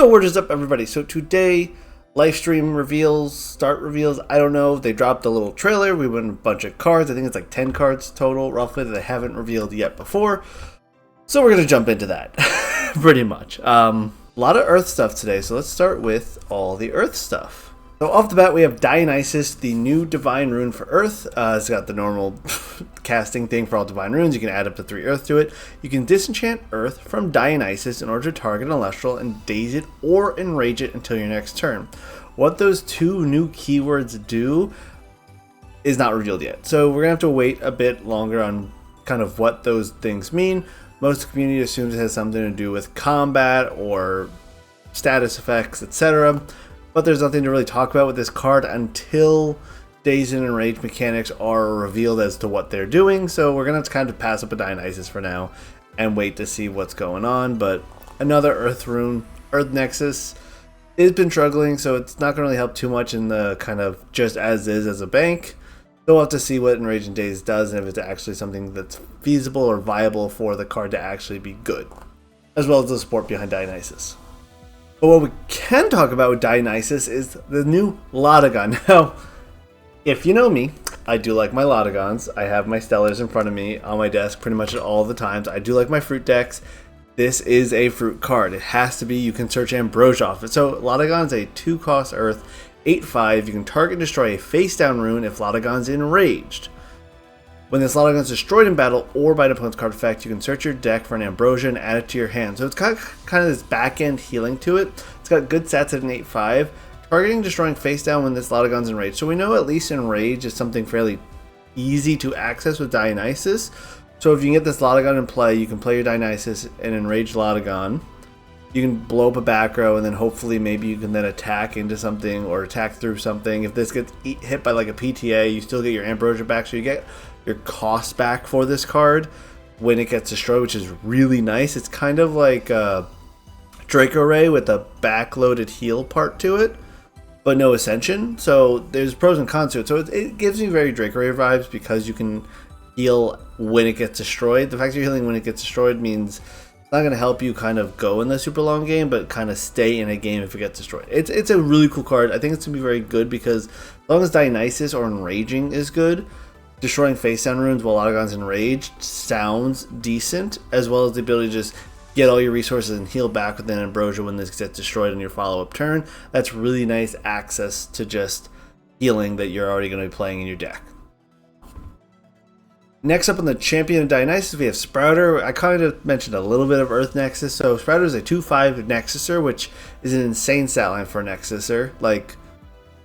Yo, what is up, everybody? So today, Lifestream reveals, start reveals, I don't know. They dropped a little trailer. We won a bunch of cards. I think it's like 10 cards total, roughly, that they haven't revealed yet before. So we're going to jump into that, pretty much. A lot of Earth stuff today, so let's start with all the Earth stuff. So off the bat, we have Dianisis, the new Divine Rune for Earth. It's got the normal casting thing for all Divine Runes. You can add up to 3 Earth to it. You can disenchant Earth from Dianisis in order to target an Elestral and daze it or enrage it until your next turn. What those two new keywords do is not revealed yet. So we're going to have to wait a bit longer on kind of what those things mean. Most of the community assumes it has something to do with combat or status effects, etc. But there's nothing to really talk about with this card until Daze and Enrage mechanics are revealed as to what they're doing. So we're going to have to kind of pass up a Dianisis for now and wait to see what's going on. But another Earth rune, Earth Nexus, has been struggling, so it's not going to really help too much in the kind of just as is as a bank. So we'll have to see what Enrage and Daze does and if it's actually something that's feasible or viable for the card to actually be good, as well as the support behind Dianisis. But what we can talk about with Dianisis is the new Lotagon. Now, if you know me, I do like my Lotagons. I have my Stellars in front of me on my desk pretty much at all the times. I do like my fruit decks. This is a fruit card. It has to be. You can search Ambrosia off it. So Lotagon's a 2-cost Earth, 8/5. You can target and destroy a face-down rune if Lotagon's enraged. When this Lotagon is destroyed in battle or by an opponent's card effect, you can search your deck for an Ambrosia and add it to your hand. So it's got kind of this back-end healing to it. It's got good stats at an 8/5. Targeting and destroying face down when this Lotagon's enraged. So we know at least enrage is something fairly easy to access with Dianisis. So if you can get this Lotagon in play, you can play your Dianisis and enrage Lotagon. You can blow up a back row, and then hopefully maybe you can then attack into something or attack through something. If this gets hit by like a PTA, you still get your Ambrosia back, so you get your cost back for this card when it gets destroyed, which is really nice. It's kind of like Draco Ray with a backloaded heal part to it, but no Ascension. So there's pros and cons to it. So it gives me very Draco Ray vibes because you can heal when it gets destroyed. The fact that you're healing when it gets destroyed means it's not going to help you kind of go in the super long game, but kind of stay in a game if it gets destroyed. It's a really cool card. I think it's going to be very good because as long as Dianisis or Enraging is good, destroying face down runes while Lotagon's enraged sounds decent, as well as the ability to just get all your resources and heal back with an Ambrosia when this gets destroyed on your follow-up turn. That's really nice access to just healing that you're already going to be playing in your deck. Next up on the Champion of Dianisis, we have Sprouter. I kind of mentioned a little bit of Earth Nexus. So Sprouter is a 2/5 Nexuser, which is an insane stat line for a Nexuser. Like,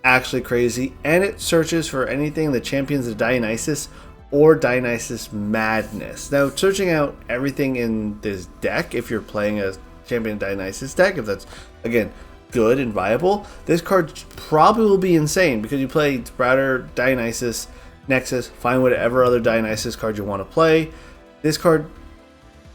actually crazy. And it searches for anything that champions of Dianisis or Dianisis Madness. Now, searching out everything in this deck, if you're playing a Champion Dianisis deck, if that's, again, good and viable, this card probably will be insane because you play Sprouter, Dianisis, Nexus, find whatever other Dianisis card you want to play. This card,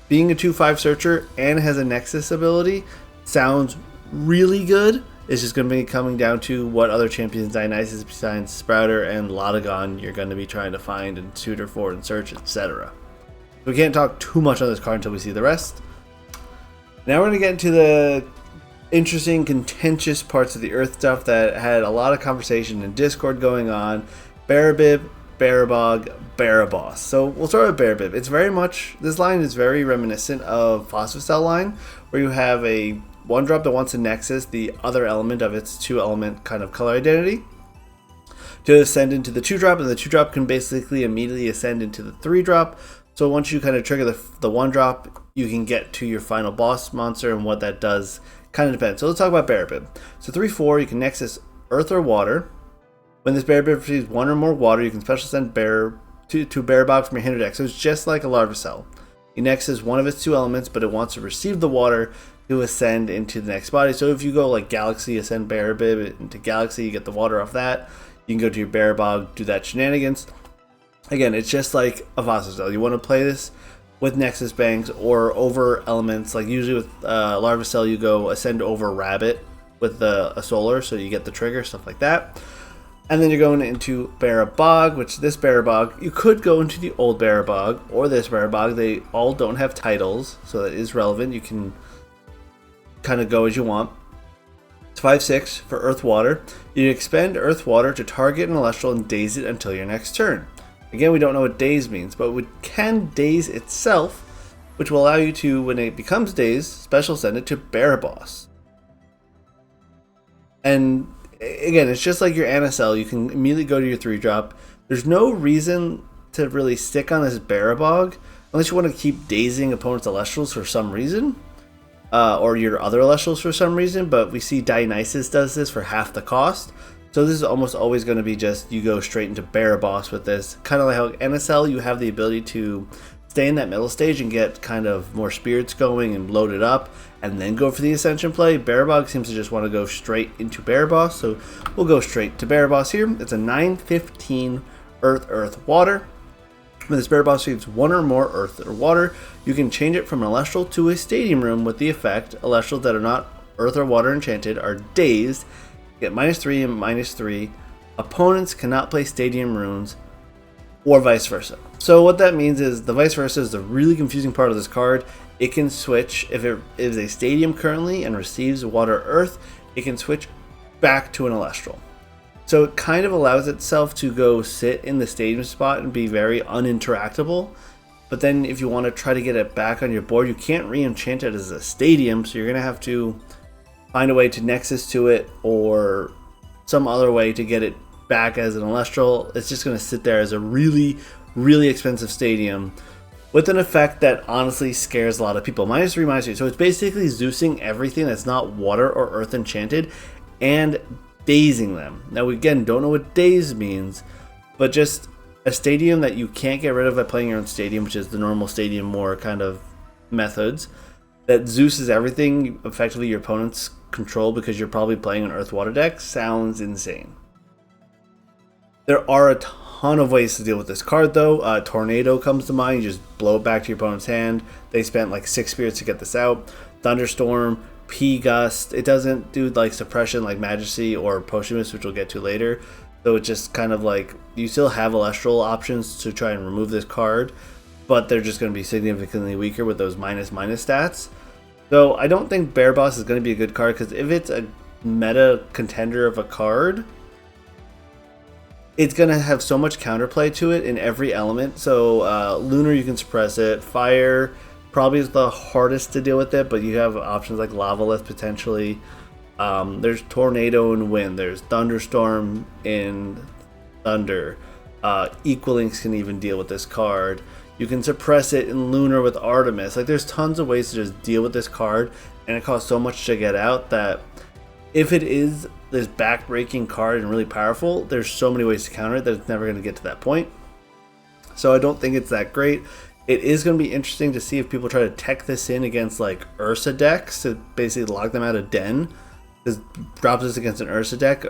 being a 2/5 searcher and has a Nexus ability, sounds really good. It's just going to be coming down to what other champions Dianisis besides Sprouter and Lotagon you're going to be trying to find and tutor for and search, etc. We can't talk too much on this card until we see the rest. Now we're going to get into the interesting, contentious parts of the Earth stuff that had a lot of conversation in Discord going on. Barabib, Barabog, Barabos. So we'll start with Barabib. It's very much, this line is very reminiscent of Phosphocell line, where you have a 1-drop that wants to Nexus the other element of its 2-element kind of color identity to ascend into the 2-drop, and the 2-drop can basically immediately ascend into the 3-drop. So once you kind of trigger the 1-drop, you can get to your final boss monster, and what that does kind of depends. So let's talk about Barabib. So 3/4, you can Nexus Earth or Water. When this Barabib receives 1 or more water, you can special send to Barabog from your hand or deck. So it's just like a Larvicell. You Nexus one of its 2 elements, but it wants to receive the water to ascend into the next body. So if you go like Galaxy, ascend Barabib into Galaxy, you get the water off that. You can go to your Barabog, do that shenanigans. Again, it's just like a Phosphocell. You want to play this with Nexus Banks or over elements. Like usually with Larvicell, you go ascend over Rabbit with a Solar, so you get the trigger, stuff like that. And then you're going into Barabog, which this Barabog, you could go into the old Barabog or this Barabog. They all don't have titles, so that is relevant. You can kind of go as you want. It's 5/6 for Earth Water. You expend Earth Water to target an Elestral and daze it until your next turn. Again, we don't know what daze means, but we can daze itself, which will allow you to, when it becomes dazed, special send it to Barabog. And again, it's just like your NSL. You can immediately go to your 3-drop. There's no reason to really stick on this Barabog unless you want to keep dazing opponents' Elestrals for some reason, or your other Elestrals for some reason. But we see Dianisis does this for half the cost. So this is almost always going to be just you go straight into Barabog with this. Kind of like how NSL, you have the ability to stay in that middle stage and get kind of more spirits going and load it up and then go for the Ascension play. Barabog seems to just want to go straight into Barabog, so we'll go straight to Barabog here. It's a 9/15 Earth Water. When this Barabog receives one or more Earth or Water, you can change it from an Elestral to a Stadium Room with the effect Elestrals that are not Earth or Water enchanted are dazed, get -3 and -3. Opponents cannot play Stadium Runes, or vice versa. So what that means is the vice versa is the really confusing part of this card. It can switch, if it is a Stadium currently and receives Water Earth, it can switch back to an Elestral. So it kind of allows itself to go sit in the Stadium spot and be very uninteractable. But then if you want to try to get it back on your board, you can't re-enchant it as a Stadium, so you're going to have to find a way to Nexus to it or some other way to get it back as an Elestral. It's just going to sit there as a really, really expensive Stadium with an effect that honestly scares a lot of people. -3, -3. So it's basically Zeusing everything that's not Water or Earth enchanted and dazing them. Now we again don't know what daze means, but just a Stadium that you can't get rid of by playing your own Stadium, which is the normal Stadium War kind of methods, that Zeus everything effectively your opponent's control because you're probably playing an Earth Water deck, sounds insane. There are a ton of ways to deal with this card though. Tornado comes to mind. You just blow it back to your opponent's hand. They spent like 6 spirits to get this out. Thunderstorm, P-Gust. It doesn't do like suppression like Majesty or Posthumous, which we'll get to later. So it's just kind of like you still have Elestral options to try and remove this card, but they're just going to be significantly weaker with those minus stats. So I don't think Barabog is going to be a good card because if it's a meta contender of a card, it's going to have so much counterplay to it in every element. So Lunar, you can suppress it. Fire probably is the hardest to deal with it, but you have options like Lavalith potentially. There's Tornado and Wind. There's Thunderstorm in Thunder. Equalinks can even deal with this card. You can suppress it in Lunar with Artemis. Like there's tons of ways to just deal with this card, and it costs so much to get out that if it is this back-breaking card and really powerful, there's so many ways to counter it that it's never going to get to that point. So I don't think it's that great. It is going to be interesting to see if people try to tech this in against like Ursa decks to basically lock them out of Den. Because drops this against an Ursa deck.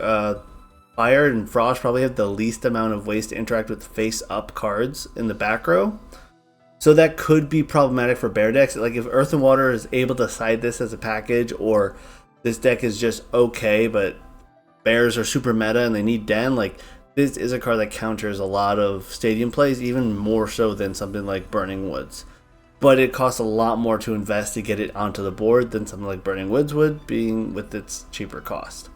Fire and Frost probably have the least amount of ways to interact with face-up cards in the back row. So that could be problematic for bear decks. Like if Earth and Water is able to side this as a package, or this deck is just okay, but bears are super meta and they need Den, like this is a card that counters a lot of Stadium plays, even more so than something like Burning Woods. But it costs a lot more to invest to get it onto the board than something like Burning Woods would, being with its cheaper cost.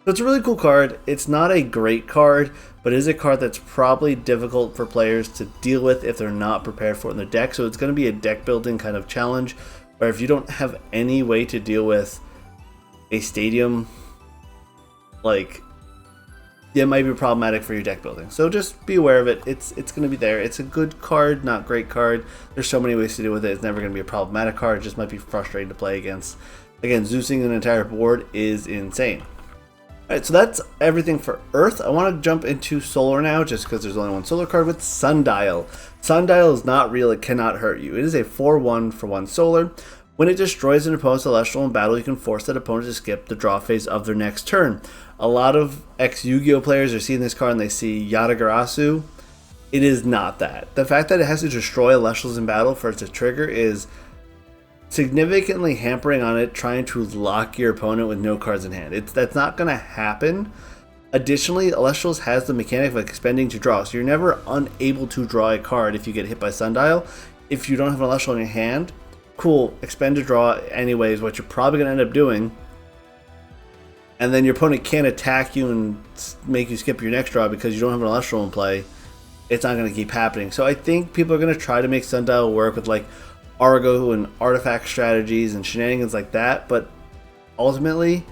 So it's a really cool card. It's not a great card, but it is a card that's probably difficult for players to deal with if they're not prepared for it in their deck. So it's going to be a deck building kind of challenge, where if you don't have any way to deal with a Stadium, like, it might be problematic for your deck building. So just be aware of it. It's going to be there. It's a good card, not great card. There's so many ways to deal with it. It's never going to be a problematic card. It just might be frustrating to play against. Again, Zeusing an entire board is insane. Alright, so that's everything for Earth. I want to jump into Solar now, just because there's only one Solar card with Sundial. Sundial is not real. It cannot hurt you. It is a 4/1 for 1 Solar. When it destroys an opponent's Celestial in battle, you can force that opponent to skip the draw phase of their next turn. A lot of ex-Yu-Gi-Oh players are seeing this card and they see Yatagarasu. It is not that. The fact that it has to destroy Elestrals in battle for it to trigger is significantly hampering on it trying to lock your opponent with no cards in hand. That's not going to happen. Additionally, Elestrals has the mechanic of expending to draw, so you're never unable to draw a card if you get hit by Sundial. If you don't have an Elestral in your hand, cool, expend to draw anyways. What you're probably going to end up doing and then your opponent can't attack you and make you skip your next draw because you don't have an Elestral in play, it's not going to keep happening. So I think people are going to try to make Sundial work with like Argo and artifact strategies and shenanigans like that, but ultimately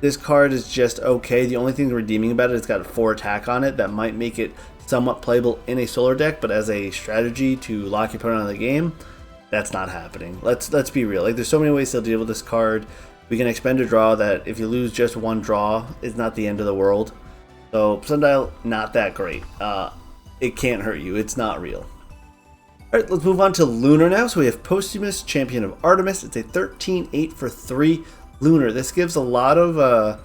this card is just okay. The only thing redeeming about it is it's got 4 attack on it that might make it somewhat playable in a solar deck, but as a strategy to lock your opponent out of the game, that's not happening. Let's be real. Like, there's so many ways to deal with this card. We can expend a draw that if you lose just 1 draw, is not the end of the world. So Sundial, not that great. It can't hurt you. It's not real. Alright, let's move on to Lunar now. So we have Posthumous, Champion of Artemis. It's a 13/8 for 3 Lunar. This gives a lot of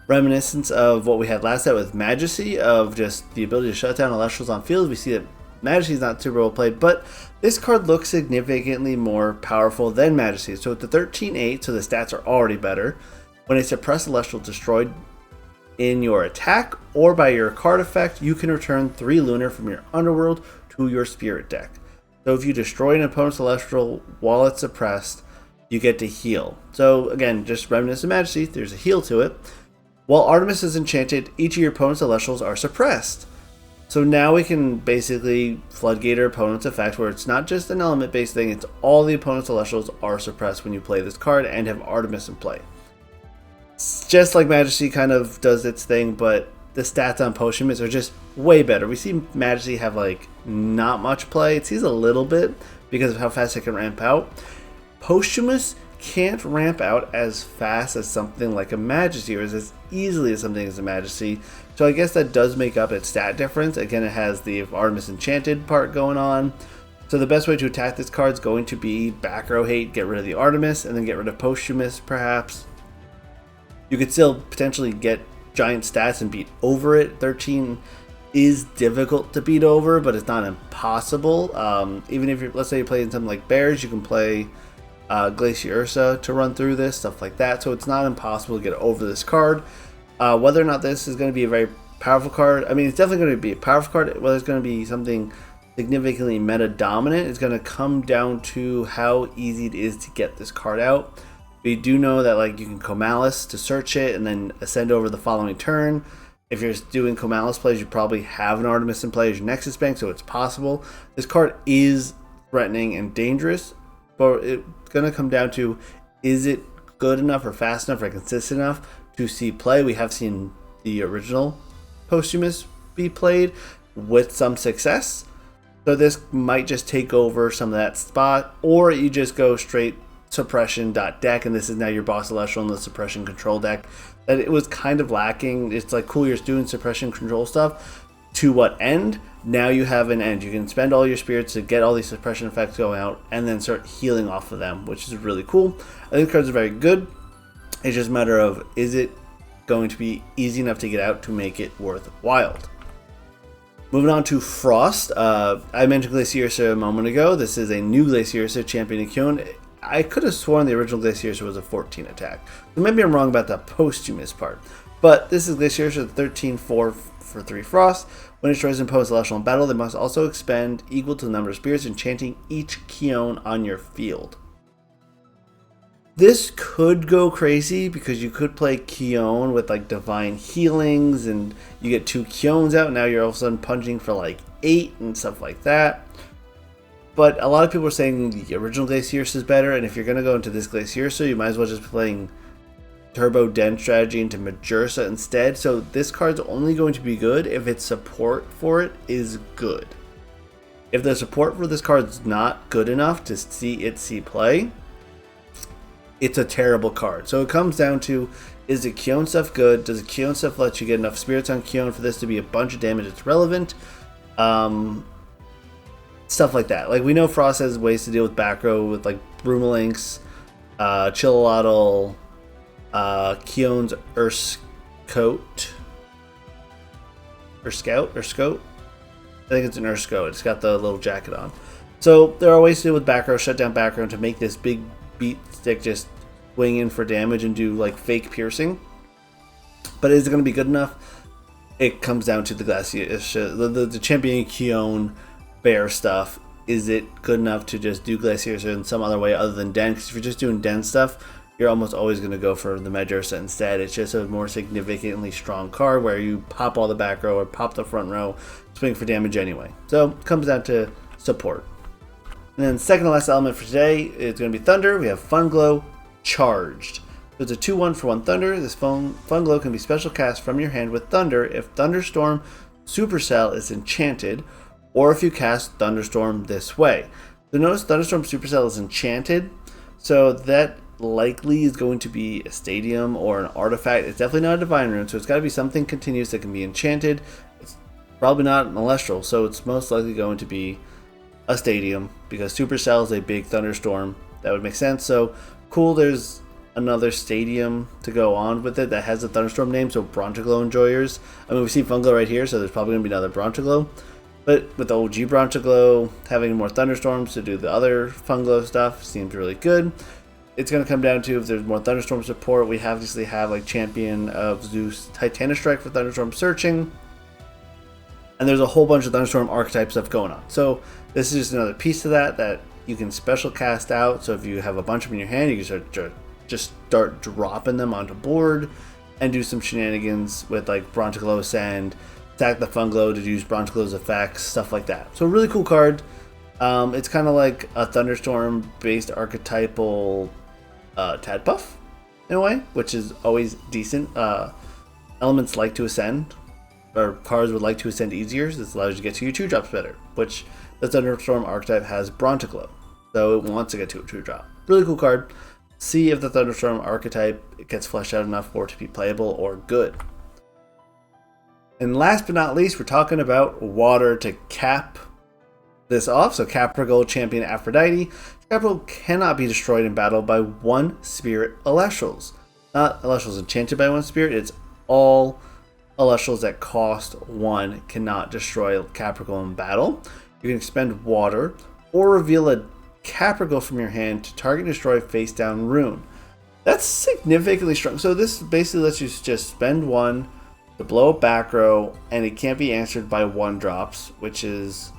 reminiscence of what we had last set with Majesty, of just the ability to shut down Elestrals on field. We see that Majesty is not super well played, but this card looks significantly more powerful than Majesty. So with the 13/8, so the stats are already better. When a suppressed Elestral destroyed in your attack or by your card effect, you can return 3 Lunar from your Underworld to your Spirit deck. So if you destroy an opponent's Elestral while it's suppressed, you get to heal. So again, just reminiscent of Majesty, there's a heal to it. While Artemis is enchanted, each of your opponent's Elestrals are suppressed. So now we can basically floodgate our opponent's effect, where it's not just an element based thing, it's all the opponent's Elestrals are suppressed when you play this card and have Artemis in play. It's just like Majesty kind of does its thing, but the stats on Posthumous are just way better. We see Majesty have like not much play. It sees a little bit because of how fast it can ramp out. Posthumous can't ramp out as fast as something like a Majesty, or as easily as something as a Majesty. So I guess that does make up its stat difference. Again, it has the Artemis Enchanted part going on. So the best way to attack this card is going to be back row hate, get rid of the Artemis, and then get rid of Posthumous perhaps. You could still potentially get giant stats and beat over it. 13 is difficult to beat over, but it's not impossible. Even if you're, let's say you're playing something like Bears, you can play Glacier Ursa to run through this, stuff like that. So it's not impossible to get over this card. Whether or not this is going to be a very powerful card, I mean, it's definitely going to be a powerful card. Whether it's going to be something significantly meta dominant, it's going to come down to how easy it is to get this card out. We do know that like you can Comalis to search it and then ascend over the following turn. If you're doing Comalis plays, you probably have an Artemis in play as your Nexus Bank, so it's possible. This card is threatening and dangerous, but it's going to come down to, is it good enough or fast enough or consistent enough to see play? We have seen the original Posthumous be played with some success, so this might just take over some of that spot, or you just go straight suppression.deck, and this is now your boss Celestial in the suppression control deck that it was kind of lacking. It's like, cool, you're doing suppression control stuff, to what end? Now you have an end. You can spend all your spirits to get all these suppression effects going out and then start healing off of them, which is really cool. I think the cards are very good. It's just a matter of, is it going to be easy enough to get out to make it worthwhile? Moving on to Frost. I mentioned Glacier Ursa a moment ago. This is a new Glacier Ursa, Champion of Kion. I could have sworn the original Glacier Ursa was a 14 attack. So maybe I'm wrong about the Posthumous part. But this is Glacier Ursa, 13/4 for 3 Frost. When it destroys an opponent's Celestial in battle, they must also expend equal to the number of spirits enchanting each Kion on your field. This could go crazy because you could play Kion with like Divine Healings and you get 2 Kions out. Now you're all of a sudden punching for like 8 and stuff like that. But a lot of people are saying the original Glacier Ursa is better, and if you're going to go into this Glacier Ursa, you might as well just be playing Turbo Den strategy into Majursa instead. So this card's only going to be good if its support for it is good. If the support for this card's not good enough to see play, it's a terrible card. So it comes down to, is the Kion stuff good? Does the Kion stuff let you get enough spirits on Kion for this to be a bunch of damage that's relevant? Stuff like that. Like, we know Frost has ways to deal with back row with like Broomalinks, Chillalotl, Kion's Urskoat. Urskoat? I think it's an Urskoat. It's got the little jacket on. So there are ways to deal with back row, shut down back row to make this big beat stick just swing in for damage and do like fake piercing. But is it going to be good enough? It comes down to the Glacier, the Champion Kion Bear stuff. Is it good enough to just do Glacier in some other way other than Den? Because if you're just doing Den stuff, you're almost always going to go for the Majorsa instead. It's just a more significantly strong card where you pop all the back row or pop the front row, swing for damage anyway. So it comes down to support. And then second to last element for today is going to be Thunder. We have Fun Glow Charged. So it's a 2-1 for 1 Thunder. This Fun Glow can be special cast from your hand with Thunder if Thunderstorm Supercell is enchanted, or if you cast Thunderstorm this way. So notice Thunderstorm Supercell is enchanted, so that likely is going to be a stadium or an artifact. It's definitely not a divine rune, so it's got to be something continuous that can be enchanted. It's probably not an Elestral, so it's most likely going to be a stadium because Supercell is a big thunderstorm. That would make sense. So cool, there's another stadium to go on with it that has a thunderstorm name, so Bronchoglow Enjoyers. I mean, we see Funglow right here, so there's probably going to be another Bronchoglow. But with the OG Bronchoglow having more thunderstorms to do the other Funglow stuff seems really good. It's going to come down to if there's more Thunderstorm support. We obviously have like Champion of Zeus Titanic Strike for Thunderstorm Searching. And there's a whole bunch of Thunderstorm archetype stuff going on. So this is just another piece to that you can special cast out. So if you have a bunch of them in your hand, you can just start dropping them onto board and do some shenanigans with like Bronchoglow Ascend, stack the Funglow to use Bronchoglow's effects, stuff like that. So really cool card. It's kind of like a Thunderstorm based archetypal Tadpuff in a way, which is always decent. Elements like to ascend, or cards would like to ascend easier. So this allows you to get to your 2-drops better, which the Thunderstorm archetype has Bronchoglow, so it wants to get to a 2-drop. Really cool card. See if the Thunderstorm archetype gets fleshed out enough for it to be playable or good. And last but not least, we're talking about water to cap this off. So Capricorn Champion Aphrodite. Capricorn cannot be destroyed in battle by 1 Spirit Elestrals. Not Elestrals enchanted by 1 Spirit, it's all Elestrals that cost 1 cannot destroy Capricorn in battle. You can expend water or reveal a Capricorn from your hand to target and destroy face down rune. That's significantly strong. So this basically lets you just spend 1 to blow up back row, and it can't be answered by 1-drops, which is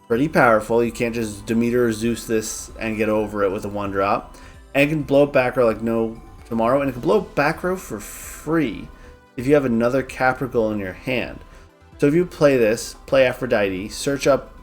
pretty powerful. You can't just Demeter or Zeus this and get over it with a 1-drop. And it can blow up back row like no tomorrow, and it can blow up back row for free if you have another Capricorn in your hand. So if you play this, play Aphrodite, search up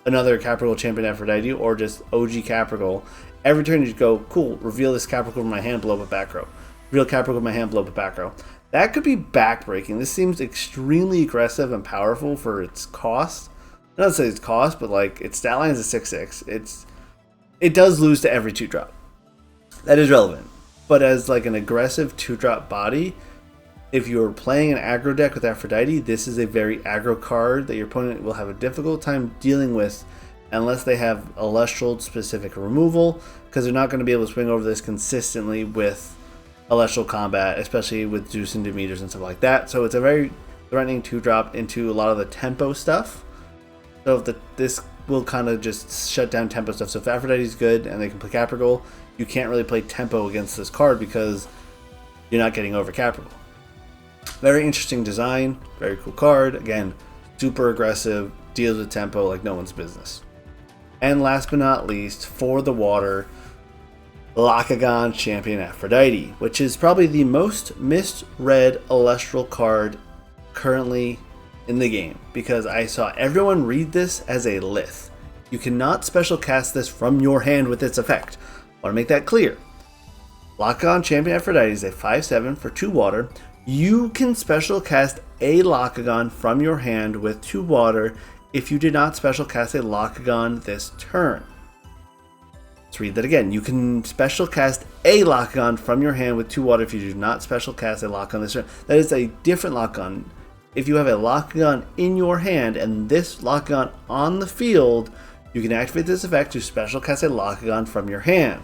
another Capricorn Champion Aphrodite or just OG Capricorn, every turn you just go, cool, reveal this Capricorn from my hand, blow up a back row. Reveal Capricorn from my hand, blow up a back row. That could be backbreaking. This seems extremely aggressive and powerful for its cost. Not to say its cost, but like its stat line is a 6/6. It does lose to every 2-drop. That is relevant. But as like an aggressive 2-drop body, if you're playing an aggro deck with Aphrodite, this is a very aggro card that your opponent will have a difficult time dealing with unless they have Elestral specific removal, because they're not going to be able to swing over this consistently with Elestral combat, especially with Zeus and Demeters and stuff like that. So it's a very threatening 2-drop into a lot of the tempo stuff. So if this will kind of just shut down tempo stuff. So if Aphrodite's good and they can play Capricorn, you can't really play tempo against this card because you're not getting over Capricorn. Very interesting design, very cool card. Again, super aggressive, deals with tempo like no one's business. And last but not least, for the water, Lochogon Champion Aphrodite, which is probably the most misread Elestral card currently in the game, because I saw everyone read this as a Lith. You cannot special cast this from your hand with its effect. I want to make that clear. Lochogon Champion Aphrodite is a 5/7 for 2 water. You can special cast a Lochogon from your hand with 2 water if you did not special cast a Lochogon this turn. Let's read that again. You can special cast a Lochogon from your hand with 2 water if you do not special cast a Lochogon this turn. That is a different Lochogon. If you have a Lochogon in your hand and this Lochogon on the field, you can activate this effect to special cast a Lochogon from your hand.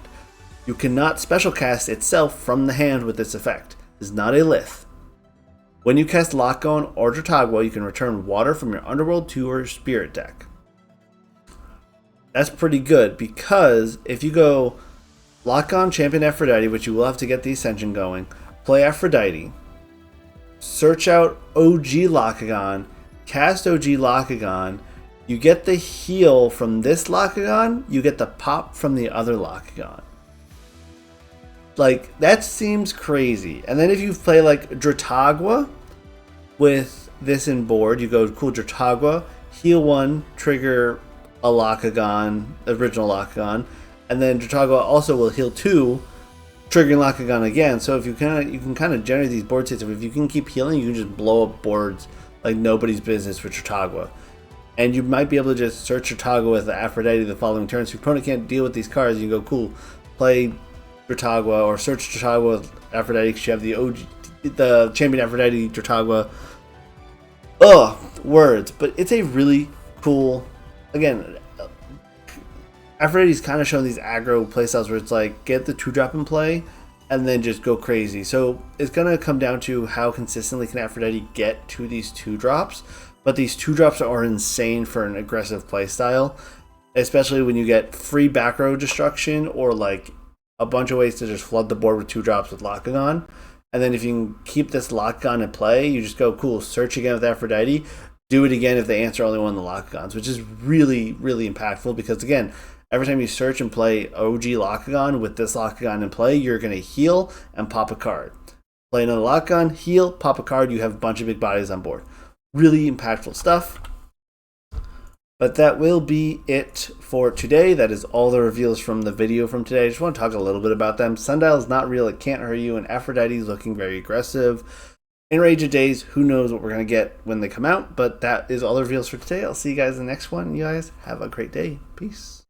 You cannot special cast itself from the hand with this effect. It is not a Lith. When you cast Lochogon or Drotagwa, you can return water from your Underworld to your Spirit deck. That's pretty good, because if you go Lochogon Champion Aphrodite, which you will have to get the Ascension going, play Aphrodite, search out OG Lochogon, cast OG Lochogon, you get the heal from this Lochogon, you get the pop from the other Lochogon. Like, that seems crazy. And then if you play like Dratagua with this in board, you go cool Dratagua, heal 1, trigger a Lochogon, original Lochogon, and then Dratagua also will heal 2, triggering Lochogon again. So if you can kind of generate these board states. If you can keep healing, you can just blow up boards like nobody's business with Dratagua. And you might be able to just search Dratagua with Aphrodite the following turn. So if your opponent can't deal with these cards, you go cool, play Dratagua or search Dratagua with Aphrodite because you have the the champion Aphrodite Dratagua. Ugh, words. But it's a really cool, again, Aphrodite's kind of shown these aggro playstyles where it's like get the 2-drop in play and then just go crazy. So it's going to come down to how consistently can Aphrodite get to these 2-drops. But these 2-drops are insane for an aggressive playstyle, especially when you get free back row destruction or like a bunch of ways to just flood the board with 2-drops with Lochogon. And then if you can keep this Lochogon in play, you just go cool, search again with Aphrodite, do it again if they answer only one of the Lochogons, which is really, really impactful because again, every time you search and play OG Lochogon with this Lochogon in play, you're going to heal and pop a card. Play another Lochogon, heal, pop a card, you have a bunch of big bodies on board. Really impactful stuff. But that will be it for today. That is all the reveals from the video from today. I just want to talk a little bit about them. Sundial is not real, it can't hurt you, and Aphrodite is looking very aggressive. In Rage of Days, who knows what we're going to get when they come out, but that is all the reveals for today. I'll see you guys in the next one. You guys have a great day. Peace.